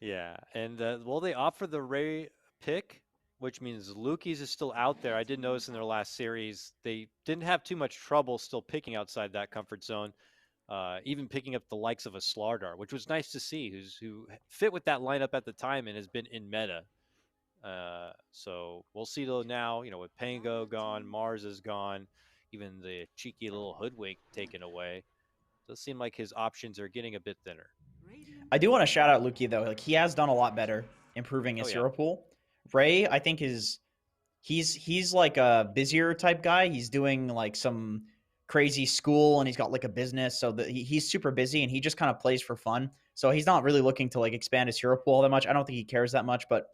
Yeah, and well, they offer the Ray pick, which means Lukey's is still out there. I did notice in their last series they didn't have too much trouble still picking outside that comfort zone, even picking up the likes of a Slardar, which was nice to see, who fit with that lineup at the time and has been in meta. So we'll see though now, with Pango gone, Mars is gone, even the cheeky little hoodwink taken away. Does seem like his options are getting a bit thinner. I do want to shout out Luki though. Like he has done a lot better improving Oh his yeah, hero pool. Ray, I think he's like a busier type guy. He's doing like some crazy school and he's got like a business, so that he's super busy and he just kind of plays for fun. So he's not really looking to like expand his hero pool that much. I don't think he cares that much, but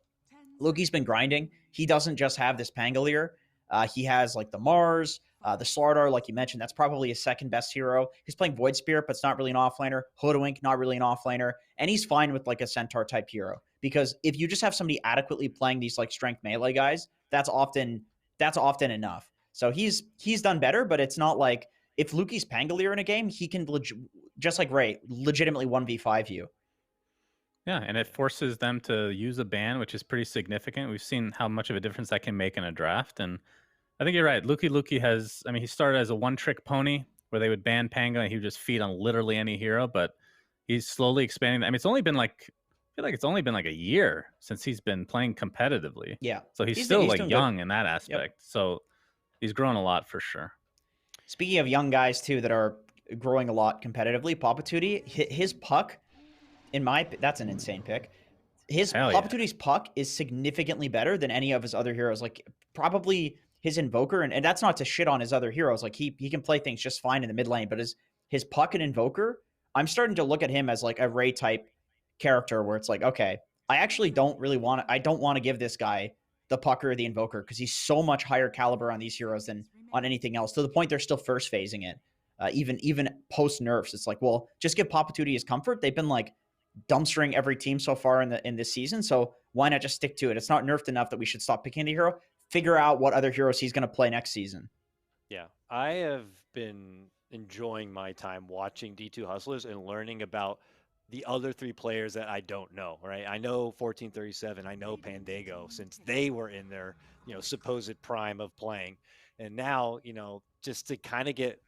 Loki's been grinding. He doesn't just have this Pangolier. He has like the Mars, the Slardar, like you mentioned. That's probably his second best hero. He's playing Void Spirit, but it's not really an offlaner. Hoodwink, not really an offlaner. And he's fine with like a Centaur type hero. Because if you just have somebody adequately playing these like strength melee guys, that's often enough. So he's done better, but it's not like if Luki's Pangolier in a game, he can just like Ray, legitimately 1v5 you. Yeah, and it forces them to use a ban, which is pretty significant. We've seen how much of a difference that can make in a draft. And I think you're right. Luki has, I mean, he started as a one-trick pony where they would ban Panga and he would just feed on literally any hero, but he's slowly expanding. I mean, I feel like it's only been like a year since he's been playing competitively. Yeah. So he's still he's like doing good. young in that Yep. aspect. So he's grown a lot for sure. Speaking of young guys too that are growing a lot competitively, Papatootie, his puck, that's an insane pick. His Hell yeah. Papatootie's puck is significantly better than any of his other heroes. Like probably his Invoker, and that's not to shit on his other heroes. Like he can play things just fine in the mid lane, but his puck and Invoker, I'm starting to look at him as like a Ray type character where it's like, okay, I actually don't want to give this guy the puck or the Invoker because he's so much higher caliber on these heroes than on anything else. To the point they're still first phasing it. Even post nerfs, it's like, well, just give Papatootie his comfort. They've been like dumpstering every team so far in this season, so why not just stick to it? It's not nerfed enough that we should stop picking the hero. Figure out what other heroes he's going to play next season. yeah. I have been enjoying my time watching D2 Hustlers and learning about the other three players that I don't know, right? I know 1437, I know Pandago since they were in their, supposed prime of playing. And now, just to kind of get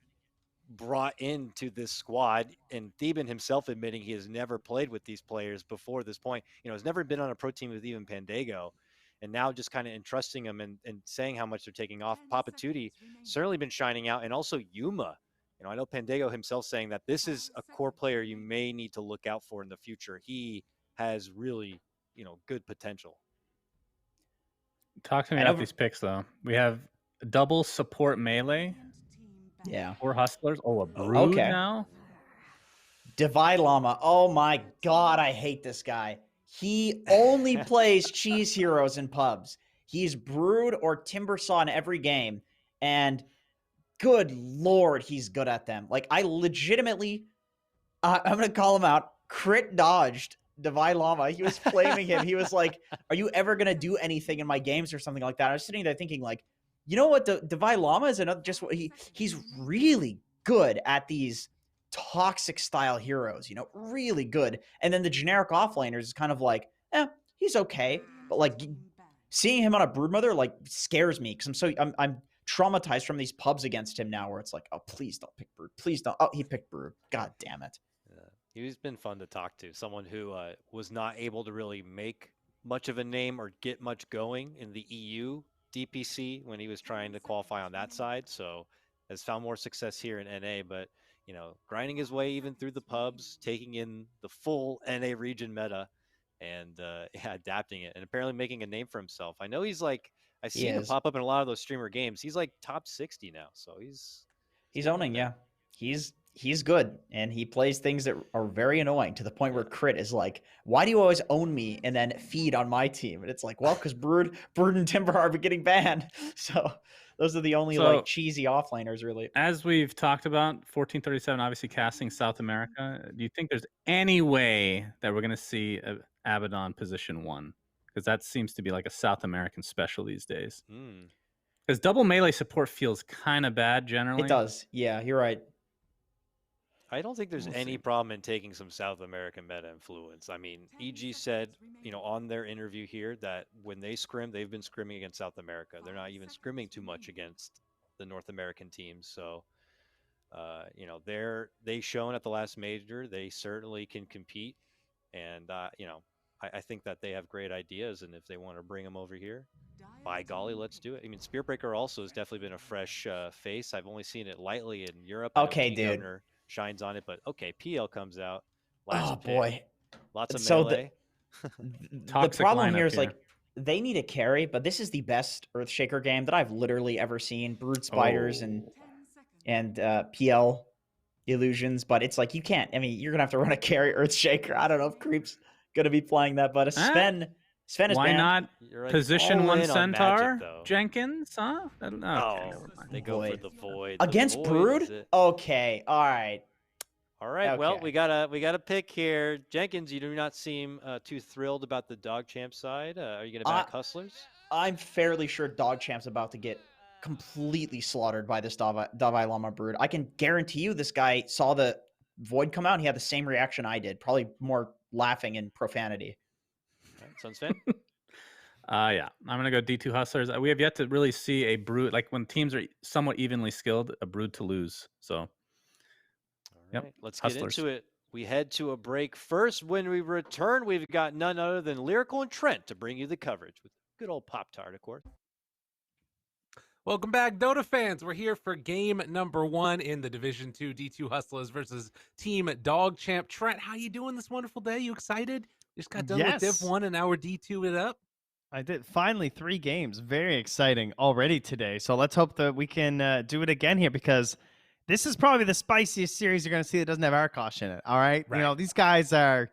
brought into this squad and Theben himself admitting he has never played with these players before this point, has never been on a pro team with even Pandago. And now just kind of entrusting them and saying how much they're taking off. Papatootie certainly been shining out. And also Yuma. I know Pandago himself saying that this is a core player you may need to look out for in the future. He has really, good potential. Talk to me And about over, these picks, though. We have double support melee yeah, for Hustlers. Oh, a Brood okay. now? Divide Llama. Oh my god, I hate this guy. He only plays cheese heroes in pubs. He's Brood or Timbersaw in every game, and good lord, he's good at them. Like I legitimately, I'm gonna call him out. Crit dodged Divide Llama. He was flaming him. He was like, "Are you ever gonna do anything in my games or something like that?" I was sitting there thinking, like, you know what? Divide Llama is another. Just he's really good at these toxic style heroes. Really good. And then the generic offlaners is kind of like, he's okay, but like seeing him on a Broodmother like scares me because I'm traumatized from these pubs against him now where it's like, oh, please don't pick Brood. Please don't. Oh, he picked Brood. God damn it. He's been fun to talk to. Someone who was not able to really make much of a name or get much going in the EU DPC when he was trying to qualify on that side. So has found more success here in NA, but grinding his way even through the pubs, taking in the full NA region meta, and yeah, adapting it, and apparently making a name for himself. I know he's like I've He seen him is. pop up in a lot of those streamer games. He's like top 60 now, so he's He's getting in owning, there. yeah. He's good, and he plays things that are very annoying to the point where Crit is like, "Why do you always own me and then feed on my team?" And it's like, well, because Brood, and Timber are getting banned. So those are the only like So, cheesy offlaners, really. as we've talked about, 1437 obviously casting South America. Do you think there's any way that we're going to see Abaddon position 1? Because that seems to be like a South American special these days. Mm. Because double melee support feels kind of bad It generally. does, yeah. You're right. I don't think there's We'll any see. problem in taking some South American meta influence. I mean, EG said, on their interview here that when they scrim, they've been scrimming against South America. They're not even scrimming too much against the North American teams. So, they shown at the last major they certainly can compete, and I think that they have great ideas, and if they want to bring them over here, by golly, let's do it. I mean, Spearbreaker also has definitely been a fresh face. I've only seen it lightly in Europe. I know Okay, T dude. Governor shines on it, but okay, PL comes out. Last Oh pick, boy. lots of So melee. the Toxic problem lineup here is here. like they need a carry, but this is the best Earthshaker game that I've literally ever seen. Brood spiders and PL illusions, but it's like you can't. I mean, you're gonna have to run a carry Earthshaker. I don't know if Creep's gonna be playing that, but Sven is Why banned. not You're like position all one in on centaur? Magic, though. Jenkins, huh? Okay, Oh, they go for Void. the void. Against the void Brood? is it. Okay, all right. All right. Well, Okay. we got a pick here. Jenkins, you do not seem too thrilled about the DogChamp side. Are you gonna back Hustlers? I'm fairly sure DogChamp's about to get completely slaughtered by this Davai Lama Brood. I can guarantee you this guy saw the Void come out and he had the same reaction I did, probably more laughing and profanity. All right, Suns fan. Yeah, I'm gonna go D2 Hustlers. We have yet to really see a Brood, like when teams are somewhat evenly skilled, a Brood to lose. So, All right, Yep, let's Hustlers. get into it. We head to a break first. When we return, we've got none other than Lyrical and Trent to bring you the coverage with good old Pop-Tart, of course. Welcome back, Dota fans. We're here for game number 1 in the Division 2 D2 Hustlers versus Team DogChamp. Trent, how you doing this wonderful day? You excited? Just got done with Div 1 and now we're D2 it up. I did. Finally, 3 games. Very exciting already today. So let's hope that we can do it again here, because this is probably the spiciest series you're going to see that doesn't have Arkosh in it. All right? Right. You know, these guys they're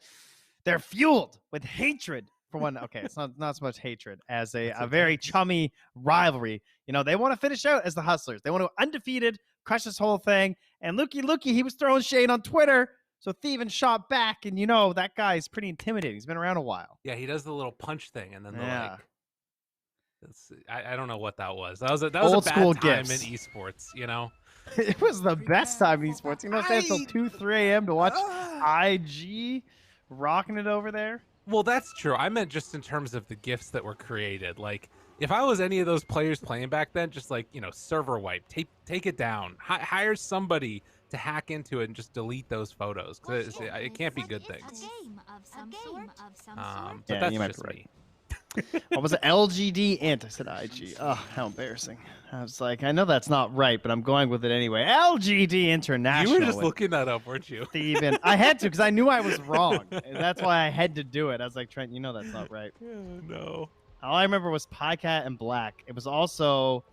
fueled with hatred for one. Okay, it's not so much hatred as a very chummy rivalry. You know, they want to finish out as the Hustlers. They want to undefeated, crush this whole thing. And Lukey, he was throwing shade on Twitter. So Thievin shot back, and that guy's pretty intimidating. He's been around a while. Yeah, he does the little punch thing, and then the Yeah. I don't know what that was. That was a Old bad school time gifs. in esports, you know. It was the best time in esports. You know, stay until 2, 3 a.m. to watch IG rocking it over there. Well, that's true. I meant just in terms of the gifts that were created. Like, if I was any of those players playing back then, just like, server wipe, take it down, hire somebody to hack into it and just delete those photos, because it can't be good things. But Yeah, that's you might just be right. me. What was it? LGD and I said IG. Oh, how embarrassing. I was like, I know that's not right, but I'm going with it anyway. LGD International. You were just with looking that up, weren't you? Steven. I had to, because I knew I was wrong. And that's why I had to do it. I was like, Trent, that's not right. No. All I remember was Podcat and Black. It was also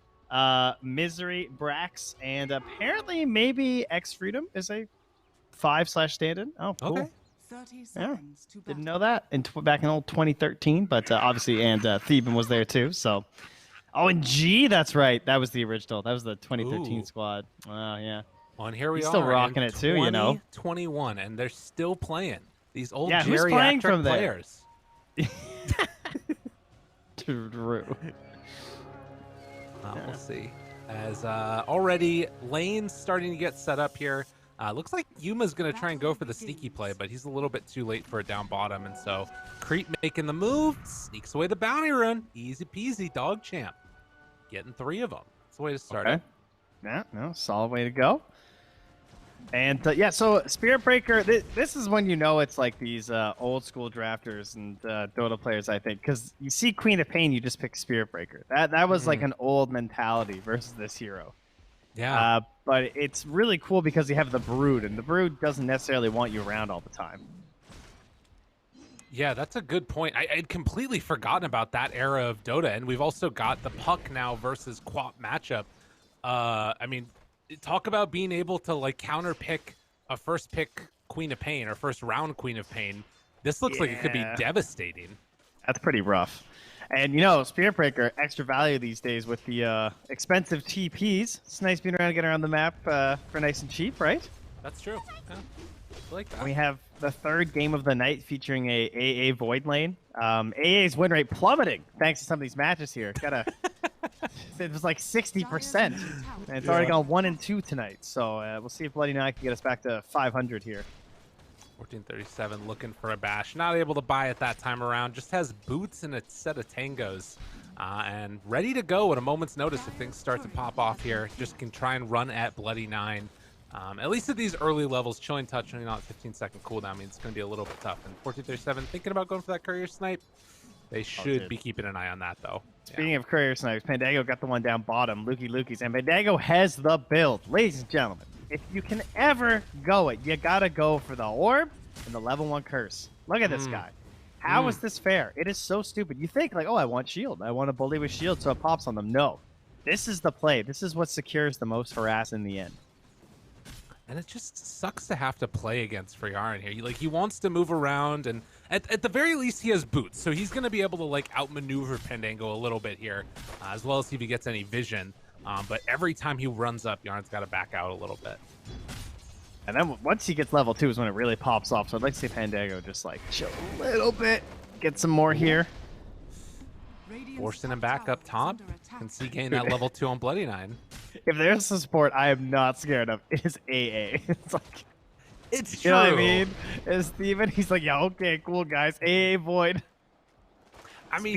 Misery, Brax, and apparently maybe X Freedom is a 5/ stand-in. Oh, cool. Okay. 30 Yeah, seconds to didn't know that back in old 2013, but obviously, and Theben was there too. So, and G, that's right, that was the original. That was the 2013 Ooh. squad. Oh yeah. Well, and here we He's are. still rocking in it too, 2021, and they're still playing. These old Yeah, who's playing geriatric from there? players. True. We'll see. As already lane's starting to get set up here. Looks like Yuma's going to try and go for the sneaky play, but he's a little bit too late for a down bottom. And so Creep making the move, sneaks away the bounty run. Easy peasy, DogChamp. Getting 3 of them. That's the way to start it. Yeah, no, solid way to go. And so Spirit Breaker, this is when it's like these old school drafters and Dota players, I think, because you see Queen of Pain, you just pick Spirit Breaker. That was like an old mentality versus this hero. Yeah. But it's really cool because you have the Brood, and the Brood doesn't necessarily want you around all the time. Yeah, that's a good point. I'd completely forgotten about that era of Dota, and we've also got the Puck now versus Quap matchup. I mean, talk about being able to like counter pick a first pick Queen of Pain or first round Queen of Pain. This looks like it could be devastating. That's pretty rough. And Spirit Breaker, extra value these days with the expensive TPs. It's nice being around, getting around the map for nice and cheap, right? That's true. Yeah. I like that. We have the 3rd game of the night featuring a AA Void lane. AA's win rate plummeting thanks to some of these matches here. Gotta It was like 60%. And it's already gone 1 and 2 tonight. So we'll see if Bloody Nine can get us back to 500 here. 1437 looking for a bash. Not able to buy it that time around. Just has boots and a set of tangos. And ready to go at a moment's notice if things start to pop off here. Just can try and run at Bloody Nine. At least at these early levels, Chilling Touch only not 15-second cooldown means it's going to be a little bit tough. And 1437 thinking about going for that courier snipe. They should be keeping an eye on that, though. Speaking of courier snipes, Pandago got the one down bottom. Lukey's, and Pandago has the build. Ladies and gentlemen, if you can ever go it, you got to go for the orb and the level 1 curse. Look at this guy. How is this fair? It is so stupid. You think, like, oh, I want shield. I want a bully with shield so it pops on them. No. This is the play. This is what secures the most harass in the end. And it just sucks to have to play against Friarin here. Like, he wants to move around, and at the very least, he has boots. So he's going to be able to, like, outmaneuver Pandango a little bit here, as well as if he gets any vision. But every time he runs up, Yarn's got to back out a little bit. And then once he gets level 2 is when it really pops off. So I'd like to see Pandago just, like, chill a little bit. Get some more here. Forcing him back up top. Can see gain that level 2 on Bloody Nine. If there's a support I am not scared of, it's AA. It's like, it's true. You know what I mean? It's Steven. He's like, yeah, okay, cool, guys. AA Void. I mean,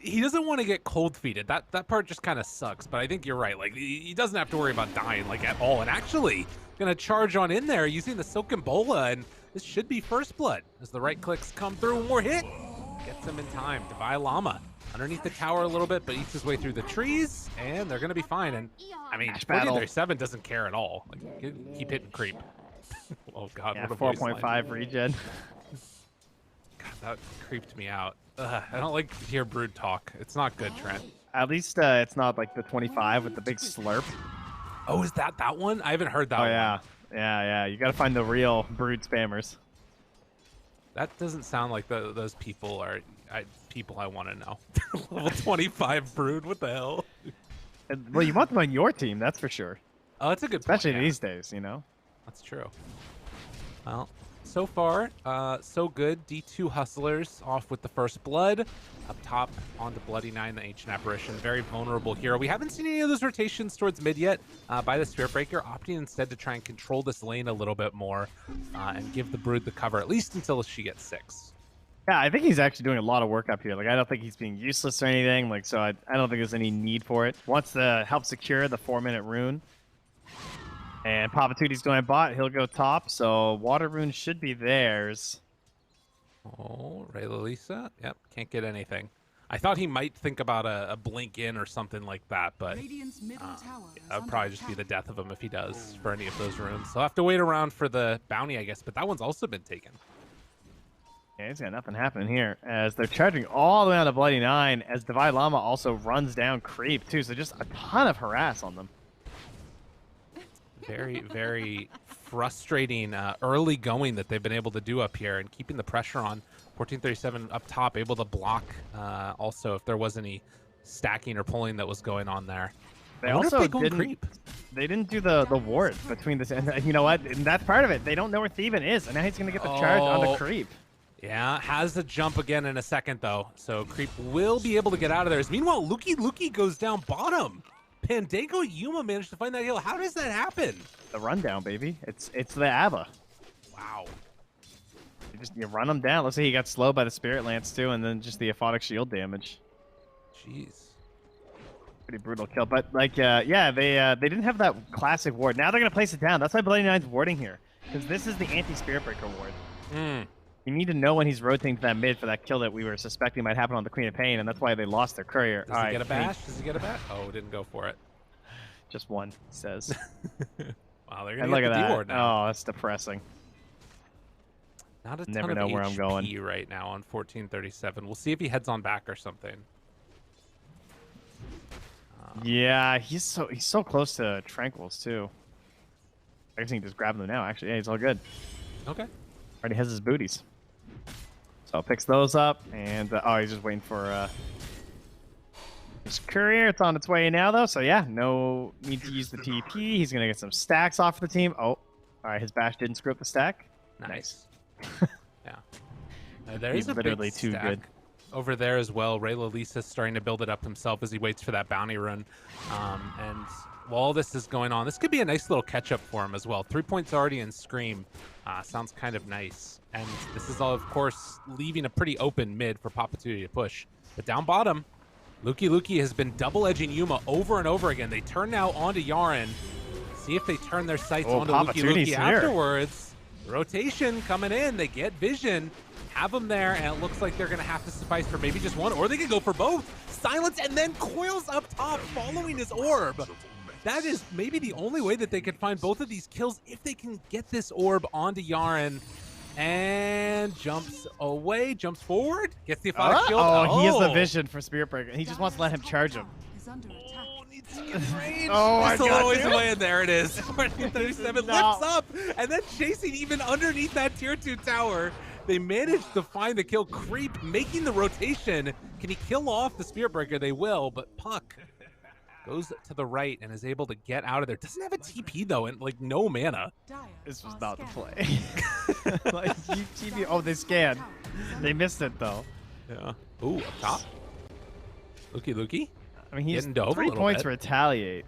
he doesn't want to get cold feeted. That part just kind of sucks. But I think you're right. Like, he doesn't have to worry about dying, like, at all. And actually, gonna charge on in there using the Silken Bola, and this should be first blood as the right clicks come through. One more hit gets him in time. Divine Llama underneath the tower a little bit, but eats his way through the trees, and they're gonna be fine. And I mean, 1437 doesn't care at all. Like, keep hitting creep. Oh god, yeah, what a 4.5 regen. God, that creeped me out. I don't like to hear Brood talk. It's not good, Trent. At least it's not like the 25 with the big slurp. Oh, is that one? I haven't heard that one. Yeah. Yeah. You got to find the real Brood spammers. That doesn't sound like those people are people I want to know. Level 25 Brood, what the hell? Well, you want them on your team, that's for sure. Oh, that's a good point. Especially yeah. these days, you know? That's true. Well, so far, so good. D2 Hustlers off with the first blood. Up top onto Bloody Nine, the Ancient Apparition. Very vulnerable hero. We haven't seen any of those rotations towards mid yet by the Spirit Breaker, opting instead to try and control this lane a little bit more and give the Brood the cover, at least until she gets 6. Yeah, I think he's actually doing a lot of work up here. Like, I don't think he's being useless or anything. Like, so I don't think there's any need for it. Wants to help secure the 4-minute rune. And Papatuti's going bot. He'll go top. So Water Rune should be theirs. Oh, Ray Lalisa. Yep, can't get anything. I thought he might think about a blink in or something like that, but that would probably just be the death of him if he does for any of those runes. So I'll have to wait around for the bounty, I guess, but that one's also been taken. Yeah, he's got nothing happening here as they're charging all the way on to Bloody Nine as Divine Llama also runs down creep too. So just a ton of harass on them. Very, very frustrating early going that they've been able to do up here and keeping the pressure on. 1437 up top, able to block also if there was any stacking or pulling that was going on there. They also didn't do the ward between this, and you know what? And that's part of it. They don't know where Thievin is, and now he's going to get the charge on the creep. Yeah, has the jump again in a second, though. So Creep will be able to get out of there. Meanwhile, Lukey goes down bottom. Pandango Yuma managed to find that heal. How does that happen? The rundown, baby. It's the ABBA. Wow. You run him down. Let's say he got slowed by the Spirit Lance, too, and then just the aphotic shield damage. Jeez. Pretty brutal kill. But, like, yeah, they didn't have that classic ward. Now they're going to place it down. That's why Bloody Nine's warding here. Because this is the anti-Spirit Breaker ward. You need to know when he's rotating to that mid for that kill that we were suspecting might happen on the Queen of Pain, and that's why they lost their courier. Does he get a bash? Does he get a bash? Oh, didn't go for it. Just one, he says. Wow, they're going to get the D-ward now. Oh, that's depressing. Not a ton Never of know where HP I'm going right now on 1437. We'll see if he heads on back or something. Yeah, he's so close to Tranquils, too. I guess he can just grab them now, actually. Yeah, he's all good. Okay. Already has his booties. So picks those up, and oh, he's just waiting for his courier. It's on its way now, though. So yeah, no need to use the TP. He's gonna get some stacks off the team. Oh, all right, his bash didn't screw up the stack. Nice. Yeah. There is he's literally too good. over there as well. Ray Lalisa's starting to build it up himself as he waits for that bounty run. And while all this is going on, this could be a nice little catch-up for him as well. 3 points already in Scream. Sounds kind of nice. And this is all, of course, leaving a pretty open mid for Papatuti to push. But down bottom, Luki has been double-edging Yuma over and over again. They turn now onto Yaren. See if they turn their sights onto Luki afterwards. Rotation coming in. They get vision. Have them there, and it looks like they're going to have to suffice for maybe just one, or they can go for both. Silence, and then Coils up top following his orb. That is maybe the only way that they can find both of these kills if they can get this orb onto Yaren. And jumps away, jumps forward, gets the Aphotic shield. Oh, he has the vision for Spirit Breaker. He just wants to let him charge him. Oh, needs to get range. Oh, just a I got little ways you. away, and there it is. 37 No. lifts up, and then chasing even underneath that tier 2 tower. They managed to find the kill. Creep making the rotation. Can he kill off the Spirit Breaker? They will, but Puck goes to the right and is able to get out of there. Doesn't have a TP though, and like no mana. This was not the play. Like, oh, they scanned. They missed it though. Yeah. Ooh, up top. Luki. I mean, he's Getting dove a 3 little points bit. retaliate.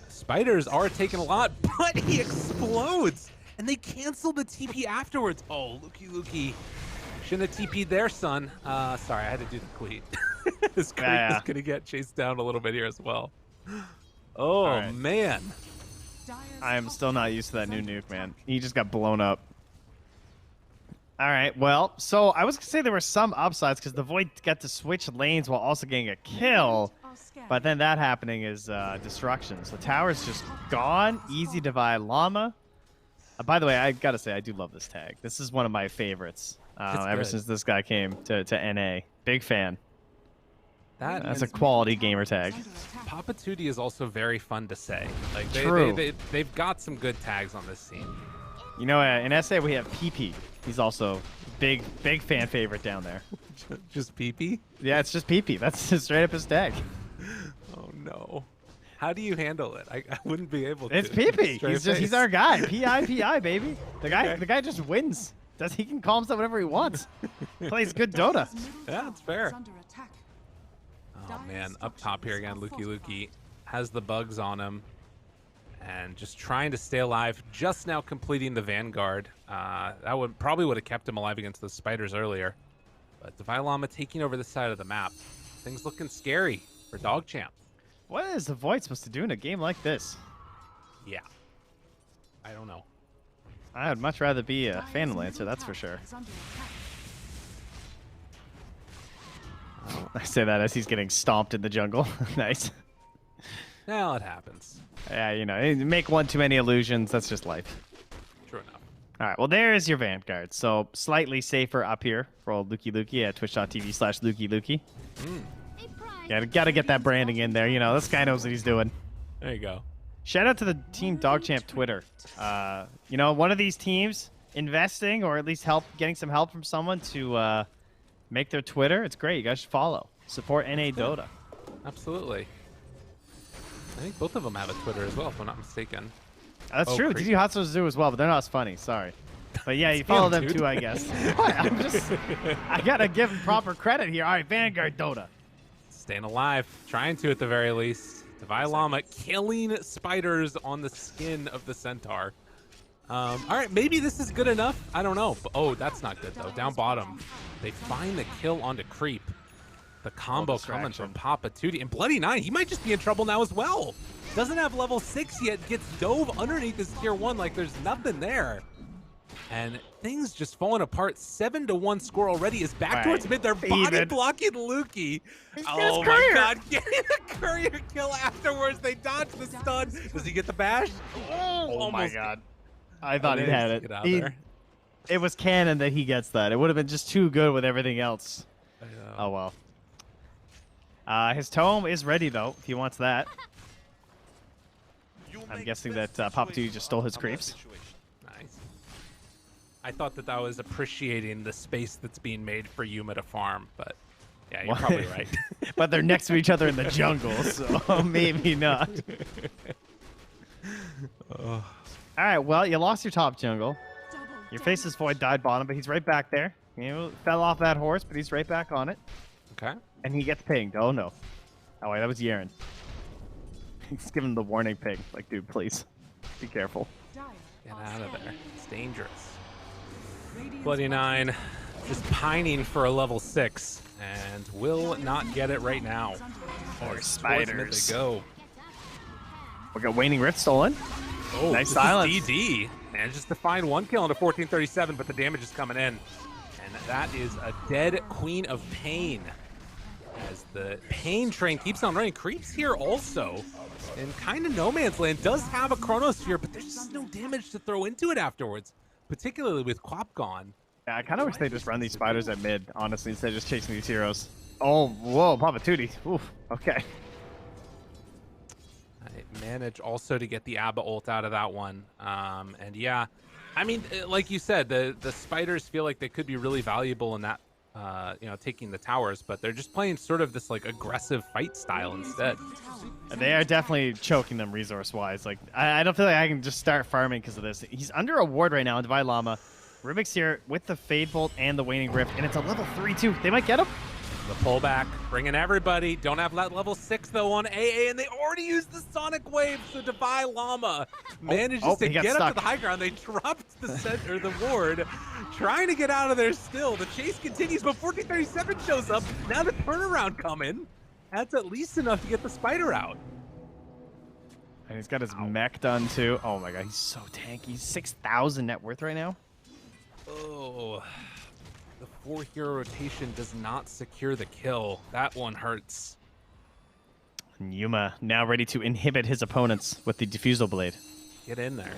Spiders are taking a lot, but he explodes, and they cancel the TP afterwards. Oh, Luki. Shouldn't have TP'd there, son. Sorry, I had to do the cleat. This creep is going to get chased down a little bit here as well. Oh, right. man. I am still not used to that new nuke, man. He just got blown up. All right, well, so I was going to say there were some upsides because the Void got to switch lanes while also getting a kill. But then that happening is destruction. So tower's just gone. Easy divide llama. By the way, I got to say, I do love this tag. This is one of my favorites ever since this guy came to NA. Big fan. That's a quality gamer tag. Papatuti is also very fun to say. Like True. they've got some good tags on this scene. You know, in SA we have PP. He's also big fan favorite down there. Just PP? Yeah, it's just PP. That's straight up his tag. Oh no. How do you handle it? I wouldn't be able to. It's PP. Straight He's face. our guy. PI, baby. The Okay. guy just wins. He can call himself whatever he wants. Plays good Dota. Yeah, it's fair. Oh man, up top here again, Luki has the bugs on him and just trying to stay alive. Just now completing the Vanguard. That probably would have kept him alive against the spiders earlier. But Divine Llama taking over this side of the map. Things looking scary for DogChamp. What is the Void supposed to do in a game like this? Yeah, I don't know. I would much rather be a Phantom Lancer, that's for sure. I say that as he's getting stomped in the jungle. Nice. Now it happens. Yeah, you know, make one too many illusions. That's just life. True enough. All right, well, there is your Vanguard. So slightly safer up here for old Luki at twitch.tv/Luki. Yeah, gotta get that branding in there. You know, this guy knows what he's doing. There you go. Shout out to the Team DogChamp Twitter. You know, one of these teams investing or at least getting some help from someone to make their Twitter. It's great. You guys should follow. Support NA Dota. Absolutely. I think both of them have a Twitter as well, if I'm not mistaken. That's Oh, true. creep. DD Hustlers do as well, but they're not as funny. Sorry. But yeah, you follow them dude. too, I guess. What? I gotta give them proper credit here. All right, Vanguard Dota. Staying alive, trying to at the very least. Divine Llama killing spiders on the skin of the centaur. All right, maybe this is good enough. I don't know. Oh, that's not good though. Down bottom, they find the kill onto Creep. The combo coming from Papatuti. And Bloody 9, he might just be in trouble now as well. Doesn't have level 6 yet, gets dove underneath his tier 1 like there's nothing there. And things just falling apart. 7-1 score already is back towards mid. They're body blocking Luki. Oh my god, getting the courier kill afterwards. They dodge the stun. Does he get the bash? Oh my god. I thought he managed had to it. get out there. It was canon that he gets that. It would have been just too good with everything else. I know. Oh well. His tome is ready though, if he wants that. I'm guessing that Papatuti just stole his creeps. Nice. I thought that was appreciating the space that's being made for Yuma to farm, but yeah, you're probably right. But they're next to each other in the jungle, so maybe not. All right, well, you lost your top jungle. Your Faceless Void died bottom, but he's right back there. fell off that horse, but he's right back on it. Okay. And he gets pinged. Oh, no. Oh, wait, that was Yaren. He's giving the warning ping. Like, dude, please. Be careful. Get out of there. It's dangerous. Bloody 9 just pining for a level 6 and will not get it right now. More spiders. They go. We got Waning Rift stolen. Oh, nice silence. DD manages to find 1 kill into 1437, but the damage is coming in. And that is a dead Queen of Pain. As the Pain train keeps on running. Creeps here also. And kind of no man's land. Does have a Chronosphere, but there's just no damage to throw into it afterwards. Particularly with Quap gone. Yeah, I kind of wish they just run these spiders at mid, honestly, instead of just chasing these heroes. Oh, whoa, Papa Tootie. Oof, okay. I manage also to get the Abba ult out of that one. And yeah, I mean, like you said, the spiders feel like they could be really valuable in that, taking the towers, but they're just playing sort of this like aggressive fight style instead. And they are definitely choking them resource-wise. Like, I don't feel like I can just start farming because of this. He's under a ward right now on Divide Llama. Rubik's here with the Fade Bolt and the Waning Rift, and it's a level 3 too. They might get him. The pullback, bringing everybody. Don't have that level 6 though on AA, and they already used the Sonic Wave, so Divide Llama manages to get up to the high ground. They dropped the center, the ward, trying to get out of there still. The chase continues, but 1437 shows up. Now the turnaround coming. That's at least enough to get the spider out. And he's got his mech done too. Oh my god, he's so tanky. He's 6,000 net worth right now. Oh, the 4-hero rotation does not secure the kill. That one hurts. And Yuma now ready to inhibit his opponents with the Diffusal Blade. Get in there.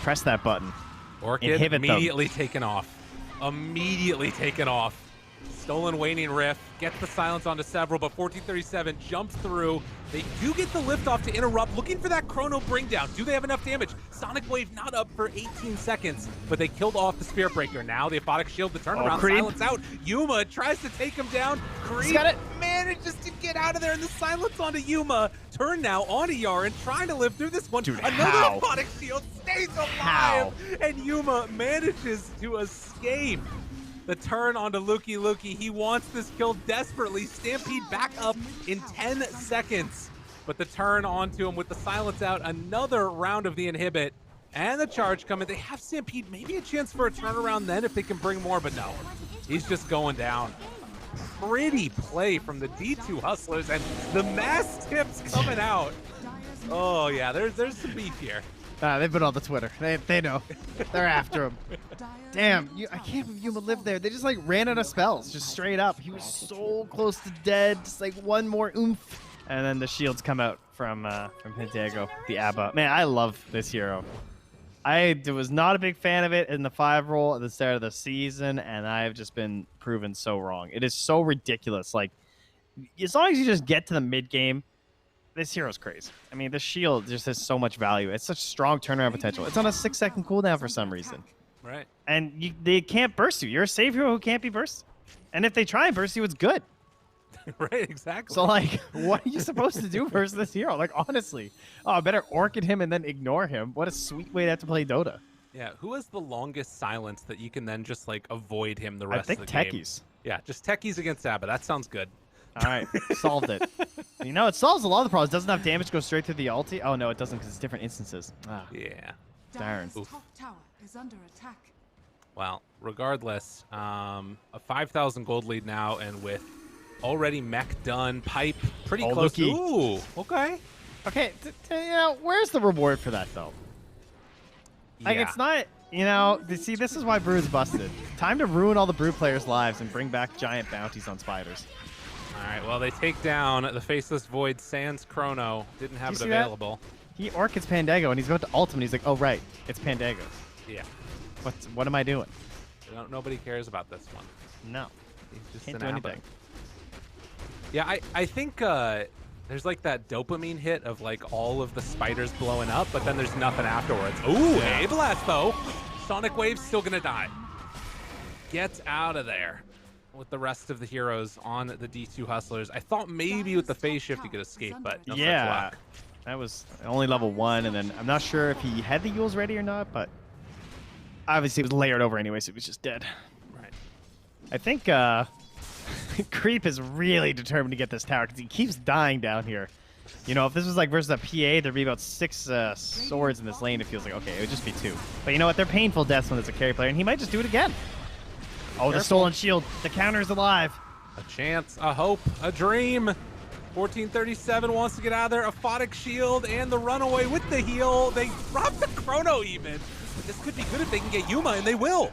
Press that button. Orchid Inhibit immediately taken off. Immediately taken off. Stolen Waning Rift, gets the silence onto several, but 1437 jumps through. They do get the lift off to interrupt, looking for that Chrono bring down. Do they have enough damage? Sonic Wave not up for 18 seconds, but they killed off the Spirit Breaker. Now the Aphotic Shield, the turnaround, silence out. Yuma tries to take him down. Creep manages to get out of there, and the silence onto Yuma. Turn now onto Yaren, trying to live through this one. Dude, another Aphotic Shield stays alive, and Yuma manages to escape. The turn onto Luki. He wants this kill desperately. Stampede back up in 10 seconds. But the turn onto him with the silence out. Another round of the inhibit. And the charge coming. They have Stampede. Maybe a chance for a turnaround then if they can bring more. But no, he's just going down. Pretty play from the D2 Hustlers. And the mass tips coming out. Oh, yeah, there's some beef here. They've been on the Twitter. They know. They're after him. Damn, I can't believe Yuma lived there. They just like ran out of spells, just straight up. He was so close to dead, just like one more oomph. And then the shields come out from Pentago, the Abba. Man, I love this hero. I was not a big fan of it in the 5 role at the start of the season, and I've just been proven so wrong. It is so ridiculous. Like, as long as you just get to the mid game, this hero's crazy. I mean, the shield just has so much value. It's such strong turnaround potential. It's on a 6-second cooldown for some reason. Right. And they can't burst you. You're a save hero who can't be bursted. And if they try and burst you, it's good. Right, exactly. So, like, what are you supposed to do versus this hero? Like, honestly. Oh, I better Orchid him and then ignore him. What a sweet way to have to play Dota. Yeah, who has the longest silence that you can then just, like, avoid him the rest of the game? I think Techies. Yeah, just Techies against Abba. That sounds good. All right, solved it. You know, it solves a lot of the problems. Doesn't have damage go straight through the ulti. Oh, no, it doesn't because it's different instances. Ah, Yeah. darn. Top tower is under attack. Well, regardless, a 5,000 gold lead now, and with already mech done, pipe pretty Oh, close. looky. Ooh, okay. Okay, you know, where's the reward for that, though? Like, Yeah. it's not, you know, see, this is why Brew's busted. Time to ruin all the Brew players' lives and bring back giant bounties on spiders. All right, well, they take down the Faceless Void sans Chrono. Didn't have it see that? available. He Orchids Pandago, and he's about to ult him, and he's like, oh, right, it's Pandago. Yeah. What am I doing? Nobody cares about this one. No. He's just Can't an do Abba. anything. Yeah, I think there's like that dopamine hit of like all of the spiders blowing up, but then there's nothing afterwards. Ooh, Yeah. A-Blast though. Sonic Wave's still gonna die. Get out of there with the rest of the heroes on the D2 Hustlers. I thought maybe with the phase shift you could escape, but no such Yeah. luck. That was only level 1, and then I'm not sure if he had the Yules ready or not, but obviously it was layered over anyway, so he was just dead. Right. I think Creep is really determined to get this tower because he keeps dying down here. You know, if this was like versus a PA, there'd be about 6 swords in this lane. It feels like, okay, it would just be 2. But you know what? They're painful deaths when it's a carry player, and he might just do it again. Oh, the stolen shield. The counter's alive. A chance, a hope, a dream. 1437 wants to get out of there. Aphotic shield and the runaway with the heal. They drop the chrono even. But this could be good if they can get Yuma, and they will.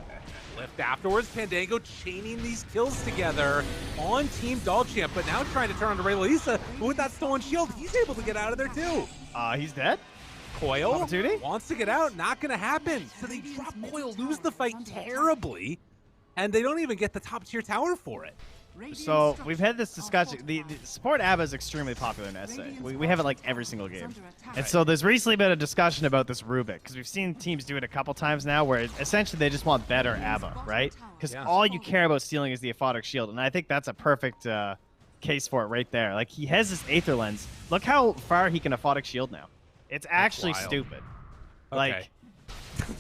Lift afterwards. Pandango chaining these kills together on Team DogChamp, but now trying to turn on to Raylisa. But with that stolen shield, he's able to get out of there too. He's dead. Coil Opportunity? wants to get out. Not going to happen. So they drop Coil, lose the fight terribly, and they don't even get the top tier tower for it. So we've had this discussion. The support ABBA is extremely popular in SA. We have it like every single game. And so there's recently been a discussion about this Rubik because we've seen teams do it a couple times now where essentially they just want better ABBA, right? Because all you care about stealing is the aphotic shield. And I think that's a perfect case for it right there. Like he has this Aether Lens. Look how far he can aphotic shield now. It's actually stupid. Okay.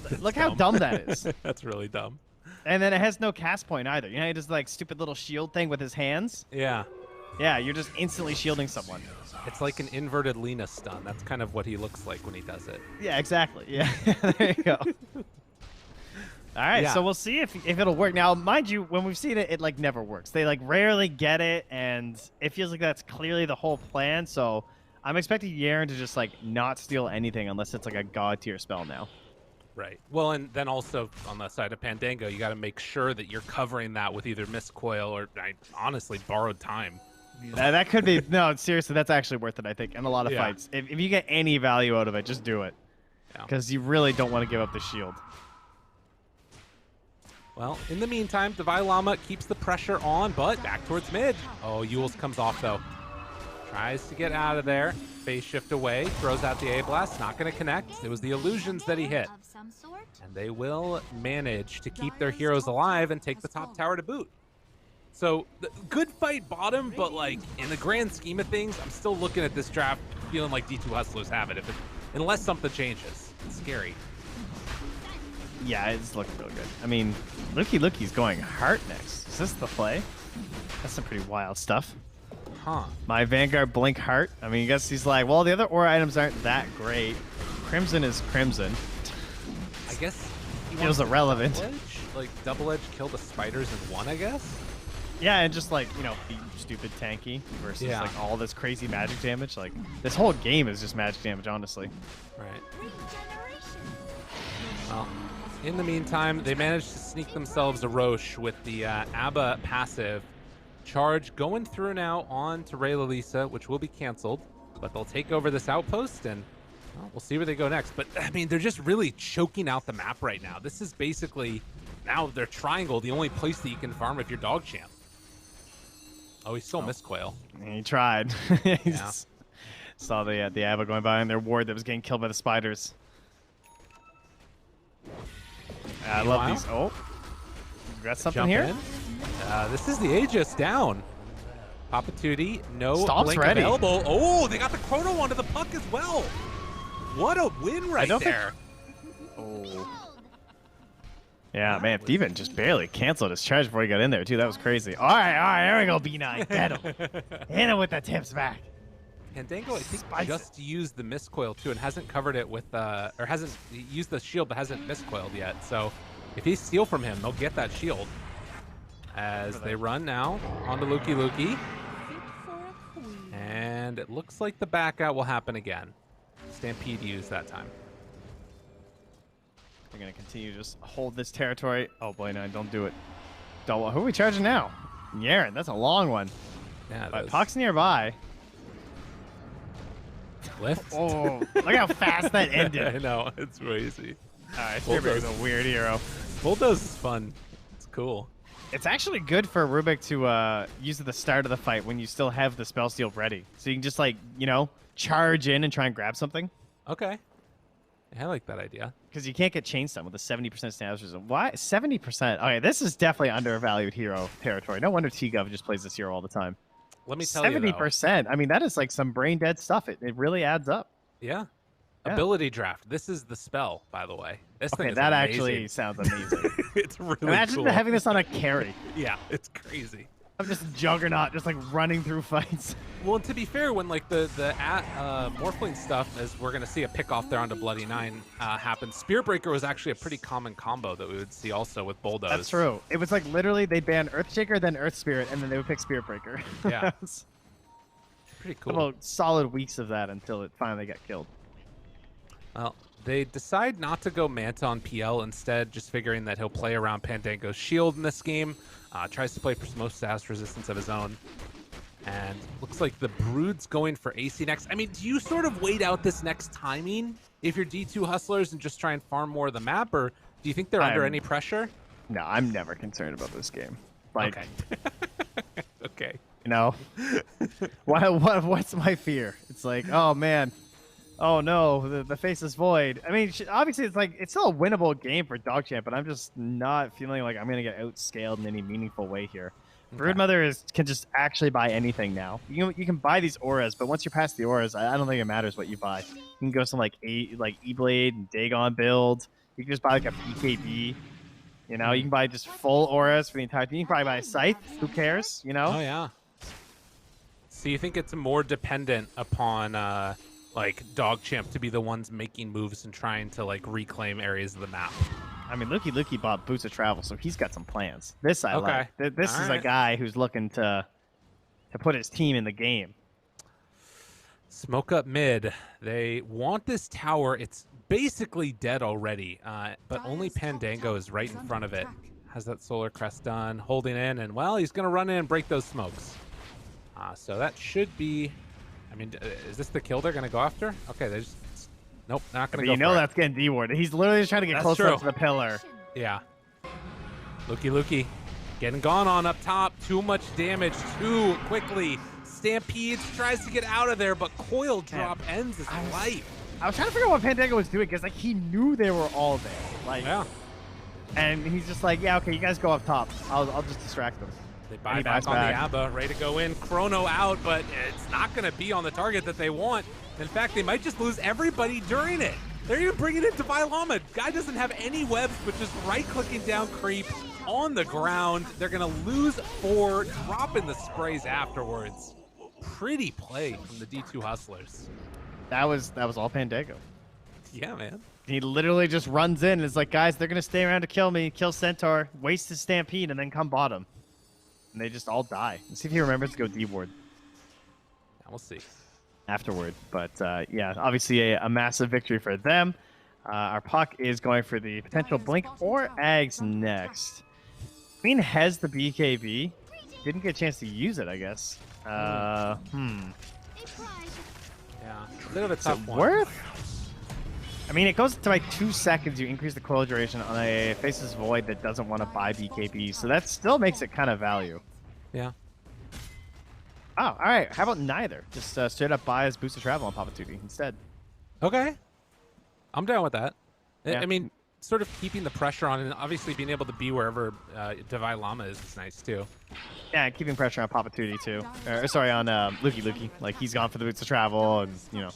Like, look how dumb that is. That's really dumb. And then it has no cast point either. You know, he does like stupid little shield thing with his hands. Yeah. Yeah, you're just instantly shielding someone. It's like an inverted Lena stun. That's kind of what he looks like when he does it. Yeah, exactly. Yeah, there you go. All right, so we'll see if it'll work. Now, mind you, when we've seen it, it like never works. They like rarely get it, and it feels like that's clearly the whole plan. So I'm expecting Yaren to just like not steal anything unless it's like a god tier spell now. Right. Well, and then also on the side of Pandango, you got to make sure that you're covering that with either Mist Coil or, honestly, borrowed time. That could be no. Seriously, that's actually worth it. I think in a lot of fights, if you get any value out of it, just do it, because you really don't want to give up the shield. Well, in the meantime, Divine Llama keeps the pressure on, but back towards mid. Oh, Yules comes off though. Tries to get out of there. Phase shift away, throws out the A-Blast, not going to connect. It was the illusions that he hit. And they will manage to keep their heroes alive and take the top tower to boot. So, good fight bottom, but like in the grand scheme of things, I'm still looking at this draft feeling like D2 Hustlers have it, unless something changes. It's scary. Yeah, it's looking real good. I mean, Lookie's going Heart next. Is this the play? That's some pretty wild stuff. Huh. My Vanguard Blink Heart. I mean, I guess he's like, well, the other aura items aren't that great. Crimson is Crimson. I guess he feels irrelevant. Double edge kill the spiders in one, I guess? Yeah, and just like, you know, be stupid tanky versus like all this crazy magic damage. Like, this whole game is just magic damage, honestly. Right. Well, in the meantime, they managed to sneak themselves a Roche with the ABBA passive. Charge going through now on to Raylisa, which will be canceled, but they'll take over this outpost, and well, we'll see where they go next. But I mean, they're just really choking out the map right now. This is basically now their triangle, the only place that you can farm if you're DogChamp. Oh, he still missed Quail. He tried. Saw the ABBA going by in their ward that was getting killed by the spiders. I love these. Oh, you got something here? This is the Aegis down. Papa Tootie, no Stomp's blink ready. available. Oh, they got the chrono onto the puck as well. What a win right there. Oh. Yeah, man, Steven just barely canceled his charge before he got in there, too. That was crazy. All right, there we go, B9. Get him. Hit him with the tips back. Pandango, I think, just used the Mist Coil, too, and hasn't covered it with, or hasn't used the shield, but hasn't Mist Coiled yet. So if he steal from him, they'll get that shield. As they run now onto Luki. And it looks like the back out will happen again. Stampede used that time. They're going to continue to just hold this territory. Oh, boy, no, don't do it. Who are we charging now? Yaren, that's a long one. Yeah, but Puck's nearby. Lift. Oh, look how fast that ended. I know, it's crazy. All right, Spearberg's a weird hero. Bulldoze is fun. It's cool. It's actually good for Rubik to use at the start of the fight when you still have the spell steal ready. So you can just, like, you know, charge in and try and grab something. Okay. I like that idea. Because you can't get chain stun with a 70% status resistance. Why? 70%? Okay, this is definitely undervalued hero territory. No wonder T-Gov just plays this hero all the time. Let me tell you, 70%. I mean, that is like some brain dead stuff. It really adds up. Yeah. Ability draft. This is the spell, by the way. This thing is that amazing. actually sounds amazing. It's really Imagine cool. having this on a carry. Yeah, it's crazy. I'm just Juggernaut, just like running through fights. Well, and to be fair, when like the Morphling stuff, as we're gonna see a pick off there onto Bloody Nine happen, Spear Breaker was actually a pretty common combo that we would see also with Bulldoze. That's true. It was like literally they'd ban Earthshaker, then Earth Spirit, and then they would pick Spirit Breaker. Yeah. Pretty cool. About solid weeks of that until it finally got killed. Well, they decide not to go Manta on PL instead, just figuring that he'll play around Pandango's shield in this game. Tries to play for some status resistance of his own. And looks like the Brood's going for AC next. I mean, do you sort of wait out this next timing if you're D2 Hustlers and just try and farm more of the map? Or do you think they're under any pressure? No, I'm never concerned about this game. Like, okay. Okay. You know? What's my fear? It's like, oh, man. Oh, no, the Faceless Void. I mean, obviously, it's still a winnable game for DogChamp, but I'm just not feeling like I'm going to get outscaled in any meaningful way here. Okay. Broodmother can just actually buy anything now. You can buy these auras, but once you're past the auras, I don't think it matters what you buy. You can go some like E-Blade and Dagon build. You can just buy like a BKB. You know, you can buy just full auras for the entire team. You can probably buy a Scythe. Who cares? You know? Oh, yeah. So you think it's more dependent upon like DogChamp to be the ones making moves and trying to like reclaim areas of the map? I mean, Luki bought Boots of Travel, so he's got some plans. This I like. This is a guy who's looking to put his team in the game. Smoke up mid. They want this tower. It's basically dead already, but only Pandango is right in front of it. Has that Solar Crest done, holding in, and well, he's going to run in and break those smokes. So that should be... I mean, is this the kill they're going to go after? Okay, they just... Nope, they're not going to go you know for that's getting D-warded. He's literally just trying to get close up to the pillar. Yeah. Luki getting gone on up top. Too much damage too quickly. Stampede tries to get out of there, but Coil Drop ends his life. I was trying to figure out what Pandango was doing because like he knew they were all there. Like, yeah. And he's just like, yeah, okay, you guys go up top. I'll just distract them. They buy back on the Abba, ready to go in. Chrono out, but it's not going to be on the target that they want. In fact, they might just lose everybody during it. They're even bringing in Divine Llama. Guy doesn't have any webs, but just right-clicking down creep on the ground. They're going to lose 4, dropping the sprays afterwards. Pretty play from the D2 Hustlers. That was all Pandango. Yeah, man. He literally just runs in and is like, guys, they're going to stay around to kill me, kill Centaur, waste his Stampede, and then come bottom. And they just all die. Let's see if he remembers to go D-ward. We'll see. Afterward. But yeah, obviously a massive victory for them. Our puck is going for the potential Blink or Ags next. Queen has the BKB. Didn't get a chance to use it, I guess. Yeah, a bit of a tough one. Worth? I mean, it goes to like 2 seconds. You increase the coil duration on a Faceless Void that doesn't want to buy BKB, so that still makes it kind of value. Yeah. Oh, all right. How about neither? Just straight up buy as Boost of Travel on Papatuti instead. Okay. I'm down with that. Yeah. I mean, sort of keeping the pressure on and obviously being able to be wherever Divine Llama is nice too. Yeah, keeping pressure on Papatuti too. Sorry, on Luki. Like, he's gone for the Boots of Travel, and, you know,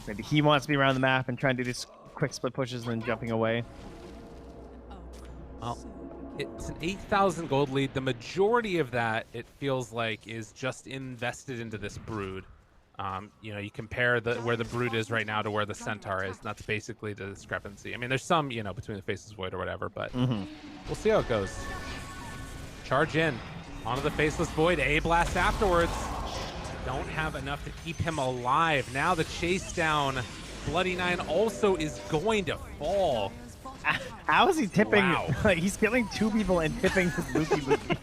maybe he wants to be around the map and try and do these quick split pushes and then jumping away. Well, it's an 8,000 gold lead. The majority of that, it feels like, is just invested into this Brood. You know, you compare where the Brood is right now to where the Centaur is, and that's basically the discrepancy. I mean, there's some, you know, between the Faceless Void or whatever, but we'll see how it goes. Charge in onto the Faceless Void. A-blast afterwards. Don't have enough to keep him alive. Now the chase down. Bloody Nine also is going to fall. How is he tipping? Wow. Like, he's killing 2 people and tipping his Luki.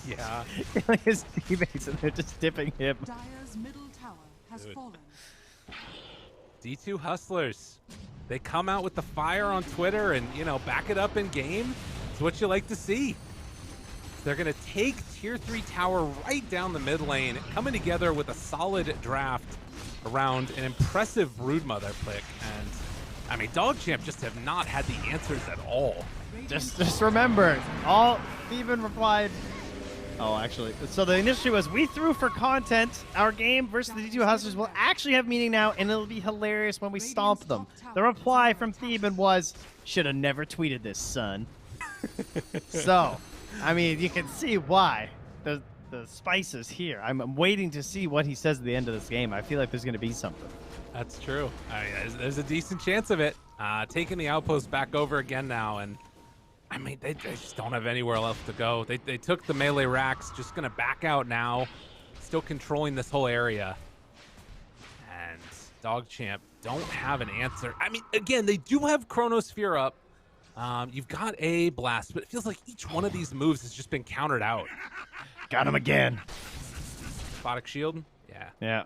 Yeah. Killing his teammates, and they're just tipping him. Dire's middle tower has fallen. D2 Hustlers. They come out with the fire on Twitter and, you know, back it up in game. It's what you like to see. They're going to take Tier 3 tower right down the mid lane, coming together with a solid draft around an impressive Broodmother pick. And, I mean, DogChamp just have not had the answers at all. Just remember, all Steven replied. Oh, actually, so the initiative was, we threw for content. Our game versus the D2 Hustlers will actually have meaning now, and it'll be hilarious when we stomp them. The reply from Theban was, should have never tweeted this, son. So, I mean, you can see why the spice is here. I'm waiting to see what he says at the end of this game. I feel like there's going to be something. That's true. I mean, there's a decent chance of it. Taking the outpost back over again now, and I mean, they just don't have anywhere else to go. They took the melee racks, just gonna back out now, still controlling this whole area. And DogChamp don't have an answer. I mean, again, they do have Chronosphere up. You've got a blast, but it feels like each one of these moves has just been countered out. Got him again. Sphotic Shield? Yeah. Yeah.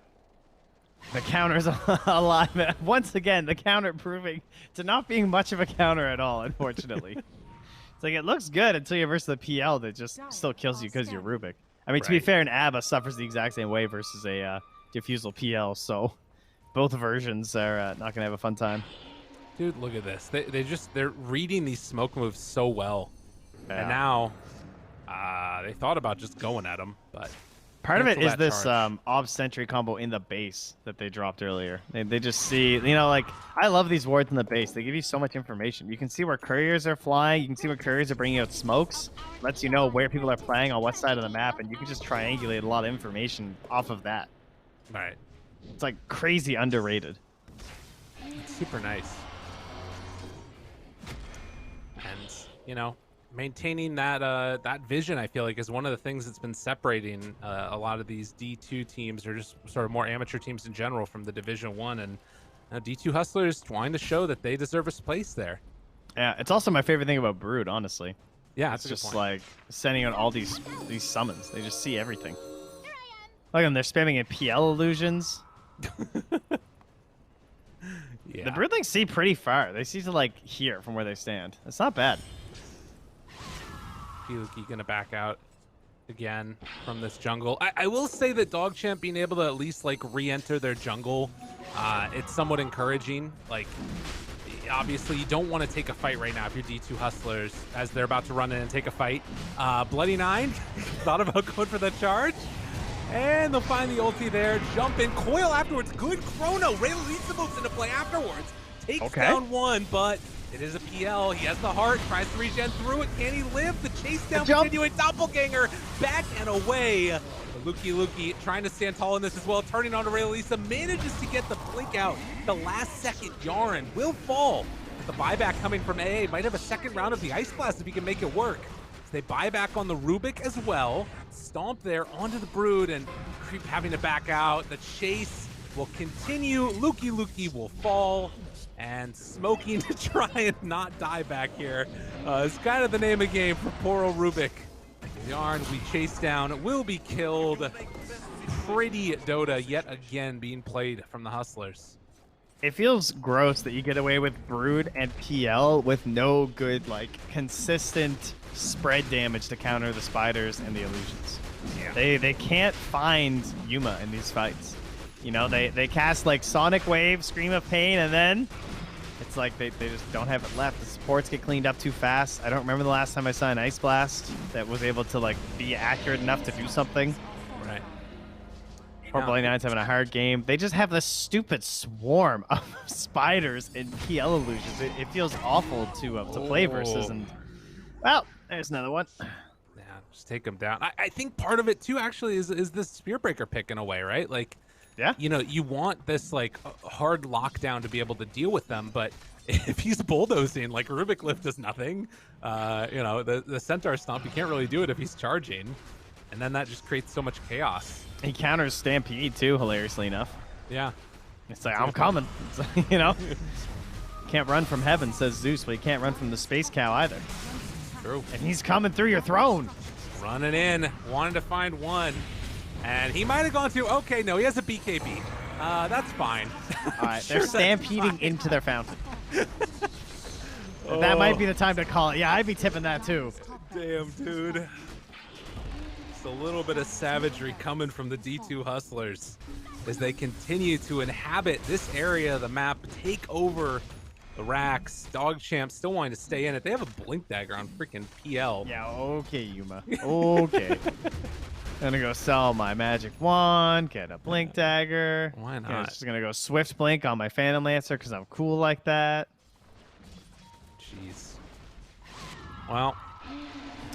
The counter's alive. Once again, the counter proving to not being much of a counter at all, unfortunately. It's like it looks good until you're versus the PL that just still kills you because you're Rubik. I mean, to be fair, an ABBA suffers the exact same way versus a Diffusal PL, so both versions are not going to have a fun time. Dude, look at this. They're reading these smoke moves so well. Yeah. And now they thought about just going at them, but part of it is this charge. Ob Sentry combo in the base that they dropped earlier. They just see, you know, like, I love these wards in the base. They give you so much information. You can see where couriers are flying. You can see where couriers are bringing out smokes. Lets you know where people are playing on what side of the map, and you can just triangulate a lot of information off of that. Right. It's like crazy underrated. It's super nice. And, you know, maintaining that that vision, I feel like, is one of the things that's been separating a lot of these D2 teams, or just sort of more amateur teams in general, from the Division 1. And D2 Hustlers trying to show that they deserve a place there. Yeah, it's also my favorite thing about Brood, honestly. Yeah, it's just like sending out all these summons. They just see everything. Look at them, they're spamming in PL illusions. Yeah. The Broodlings see pretty far. They see to like here from where they stand. It's not bad. Piluki gonna back out again from this jungle. I will say that DogChamp being able to at least like re-enter their jungle, it's somewhat encouraging. Like, obviously you don't want to take a fight right now if you're D2 Hustlers, as they're about to run in and take a fight. Bloody Nine thought about going for the charge, and they'll find the ulti there. Jump in, coil afterwards. Good chrono. Ray Lisa moves into play afterwards. Takes down one, but it is a PL. He has the heart, tries to regen through it. Can he live? The chase down continuing. Doppelganger back and away. Luki trying to stand tall in this as well, turning on to Ray Lisa, manages to get the blink out. The last second Yarn will fall. The buyback coming from AA might have a second round of the Ice Blast if he can make it work. So they buy back on the Rubik as well. Stomp there onto the Brood, and Creep having to back out. The chase will continue. Luki will fall, and smoking to try and not die back here. It's kind of the name of the game for poor old Rubik. Yarn we chase down, will be killed. Pretty Dota yet again being played from the Hustlers. It feels gross that you get away with Brood and PL with no good, like, consistent spread damage to counter the spiders and the illusions. Yeah. They can't find Yuma in these fights. You know, they cast like Sonic Wave, Scream of Pain, and then it's like they just don't have it left. The supports get cleaned up too fast. I don't remember the last time I saw an Ice Blast that was able to like be accurate enough to do something. Right. Poor Bloody Nine's having a hard game. They just have this stupid swarm of spiders and PL illusions. It feels awful to play versus. And well, there's another one. Yeah, just take them down. I think part of it too actually is this Spearbreaker pick in a way, right? Like, yeah, you know, you want this like hard lockdown to be able to deal with them, but if he's bulldozing, like Rubik Lift does nothing. You know, the Centaur Stomp, you can't really do it if he's charging, and then that just creates so much chaos. He counters Stampede too, hilariously enough. Yeah, it's like, I'm coming. It's like, you know, can't run from heaven, says Zeus, but he can't run from the space cow either. True. And he's coming through your throne. Running in, wanted to find one. And he might have gone to, okay, no, he has a BKB. That's fine. All right, Sure, they're stampeding into their fountain. That might be the time to call it. Yeah, I'd be tipping that too. Damn, dude. Just a little bit of savagery coming from the D2 Hustlers as they continue to inhabit this area of the map, take over the racks. DogChamp still wanting to stay in it. They have a Blink Dagger on freaking PL. Yeah, okay, Yuma. Okay. Gonna go sell my magic wand, get a Blink Dagger. Why not? Yeah, just gonna go Swift Blink on my Phantom Lancer because I'm cool like that. Jeez. Well,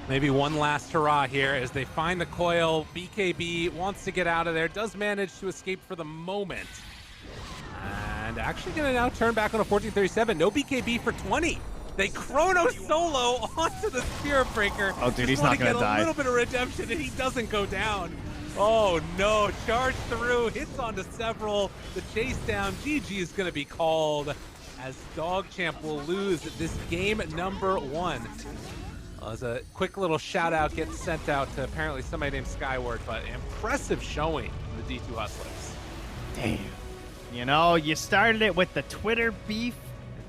Maybe one last hurrah here as they find the coil. BKB wants to get out of there, does manage to escape for the moment. And actually going to now turn back on a 1437. No BKB for 20. They chrono solo onto the Spirit Breaker. Oh, dude, he's not going to die. A little bit of redemption, and he doesn't go down. Oh, no. Charge through, hits onto several. The chase down. GG is going to be called as DogChamp will lose this game number 1. As a quick little shout out gets sent out to apparently somebody named Skyward, but impressive showing from the D2 Hustlers. Damn. You know, you started it with the Twitter beef.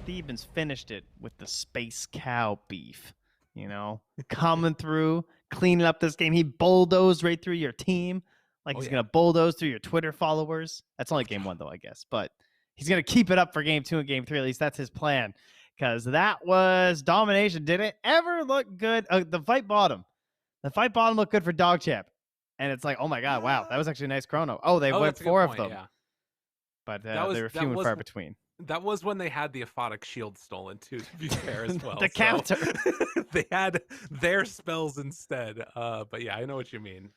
Thebans finished it with the Space Cow beef. You know, coming through, cleaning up this game. He bulldozed right through your team. Like he's going to bulldoze through your Twitter followers. That's only game 1, though, I guess. But he's going to keep it up for game 2 and game 3. At least that's his plan. Because that was domination. Did it ever look good? The fight bottom. The fight bottom looked good for DogChamp. And it's like, oh my God, wow, that was actually a nice chrono. Oh, they went 4 of them. Yeah. But they were few and far between. That was when they had the Aphotic Shield stolen, too, to be fair, as well. The counter. They had their spells instead. But yeah, I know what you mean.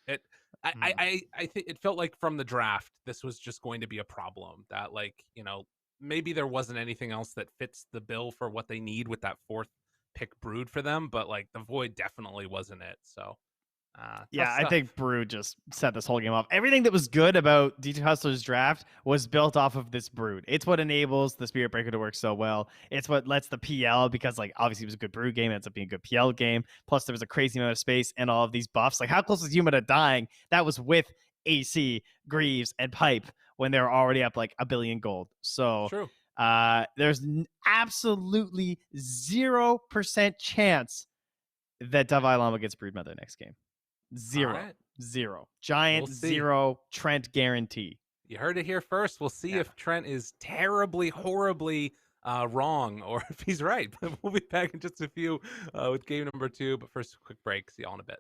I think it felt like from the draft, this was just going to be a problem. That, like, you know, maybe there wasn't anything else that fits the bill for what they need with that 4th pick Brood for them, but like the Void definitely wasn't it. So yeah, I think Brood just set this whole game off. Everything that was good about D2 Hustlers draft was built off of this Brood. It's what enables the Spirit Breaker to work so well. It's what lets the PL, because like obviously it was a good Brood game, it ends up being a good PL game. Plus there was a crazy amount of space and all of these buffs. Like how close was Yuma to dying? That was with AC, Greaves, and Pipe when they were already up like 1 billion gold. So true. There's absolutely 0% chance that Davai Lama gets Broodmother next game. 0. Right. 0. Giant 0. Trent guarantee. You heard it here first. We'll see if Trent is terribly, horribly wrong or if he's right. We'll be back in just a few with game number 2. But first, a quick break. See you all in a bit.